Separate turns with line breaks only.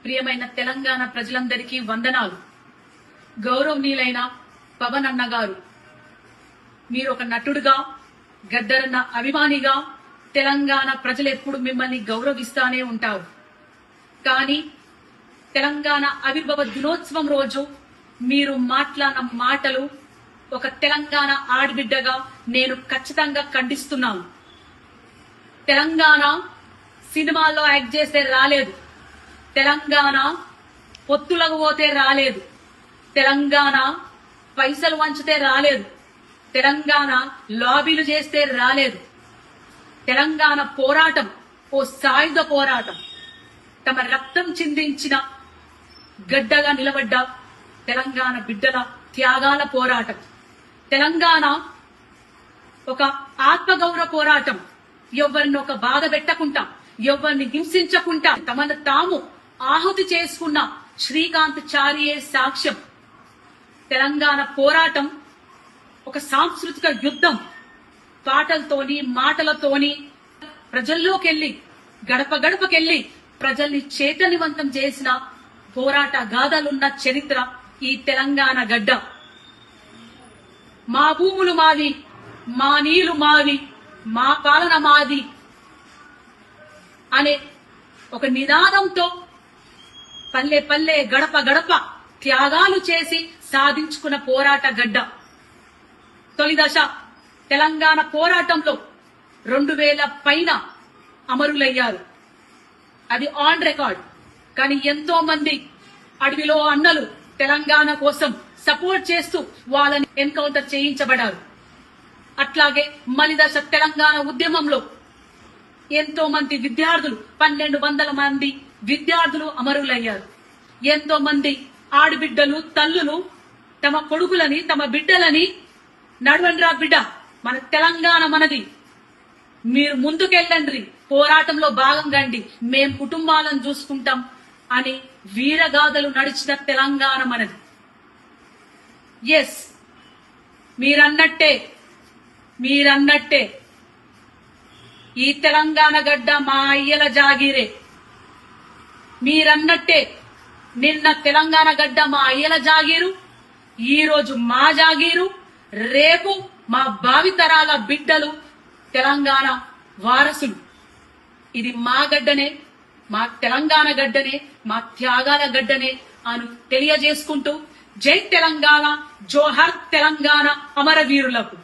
ప్రియమైన తెలంగాణ ప్రజలందరికీ వందనాలు. గౌరవనీయులైన పవన్ అన్న గారు, మీరు ఒక నటుడుగా, గద్దరన్న అభిమానిగా తెలంగాణ ప్రజలు ఎప్పుడు మిమ్మల్ని గౌరవిస్తానే ఉంటారు. కానీ తెలంగాణ ఆవిర్భావ దినోత్సవం రోజు మీరు మాట్లాడిన మాటలు ఒక తెలంగాణ ఆడబిడ్డగా నేను ఖచ్చితంగా ఖండిస్తున్నాను. తెలంగాణ సినిమాల్లో యాక్ట్ చేస్తే రాలేదు, తెలంగాణ పొత్తులకు పోతే రాలేదు, తెలంగాణ పైసలు వంచితే రాలేదు, తెలంగాణ లాబీలు చేస్తే రాలేదు. తెలంగాణ పోరాటం ఓ సాయుధ పోరాటం. తమ రక్తం చిందించిన గడ్డగా నిలబడ్డ తెలంగాణ బిడ్డల త్యాగాల పోరాటం. తెలంగాణ ఒక ఆత్మగౌరవ పోరాటం. ఎవరిని ఒక బాధ పెట్టకుండా, ఎవరిని హింసించకుండా తమను తాము ఆహుతి చేసుకున్న శ్రీకాంత్ చారియే సాక్ష్యం. తెలంగాణ పోరాటం ఒక సాంస్కృతిక యుద్ధం. పాటలతోని, మాటలతోని ప్రజల్లోకెళ్లి, గడప గడపకెళ్లి ప్రజల్ని చైతన్యవంతం చేసిన పోరాట గాథలున్న చరిత్ర ఈ తెలంగాణ గడ్డ. మా భూములు మావి, మా నీళ్లు మావి, మా పాలన మాది అనే ఒక నినాదంతో పల్లె పల్లె, గడప గడప త్యాగాలు చేసి సాధించుకున్న పోరాట గడ్డ. తొలి దశ తెలంగాణ పోరాటంలో 2000 పైన అమరులయ్యారు. అది ఆన్ రికార్డ్. కానీ ఎంతో మంది అడవిలో అన్నలు తెలంగాణ కోసం సపోర్ట్ చేస్తూ వాళ్ళని ఎన్కౌంటర్ చేయించబడ్డారు. అట్లాగే మలిదశ తెలంగాణ ఉద్యమంలో ఎంతో మంది విద్యార్థులు, 1200 మంది విద్యార్థులు అమరులయ్యారు. ఎంతో మంది ఆడబిడ్డలు, తల్లులు తమ కొడుకులని, తమ బిడ్డలని నడవండ్రా బిడ్డ, మన తెలంగాణ మనది, మీరు ముందుకెళ్ళండి, పోరాటంలో భాగంగా మేం కుటుంబాలను చూసుకుంటాం అని వీరగాథలు నడిచిన తెలంగాణ మనది. ఎస్, మీరన్నట్టే ఈ తెలంగాణ గడ్డ మా అయ్యల జాగీరే. మీరన్నట్టే నిన్న తెలంగాణ గడ్డ మా అయ్యల జాగీరు, ఈ రోజు మా జాగీరు, రేపు మా భావితరాల బిడ్డలు తెలంగాణ వారసులు. ఇది మా గడ్డనే, మా తెలంగాణ గడ్డనే, మా త్యాగాల గడ్డనే అని తెలియజేసుకుంటూ జై తెలంగాణ, జోహర్ తెలంగాణ అమరవీరులకు.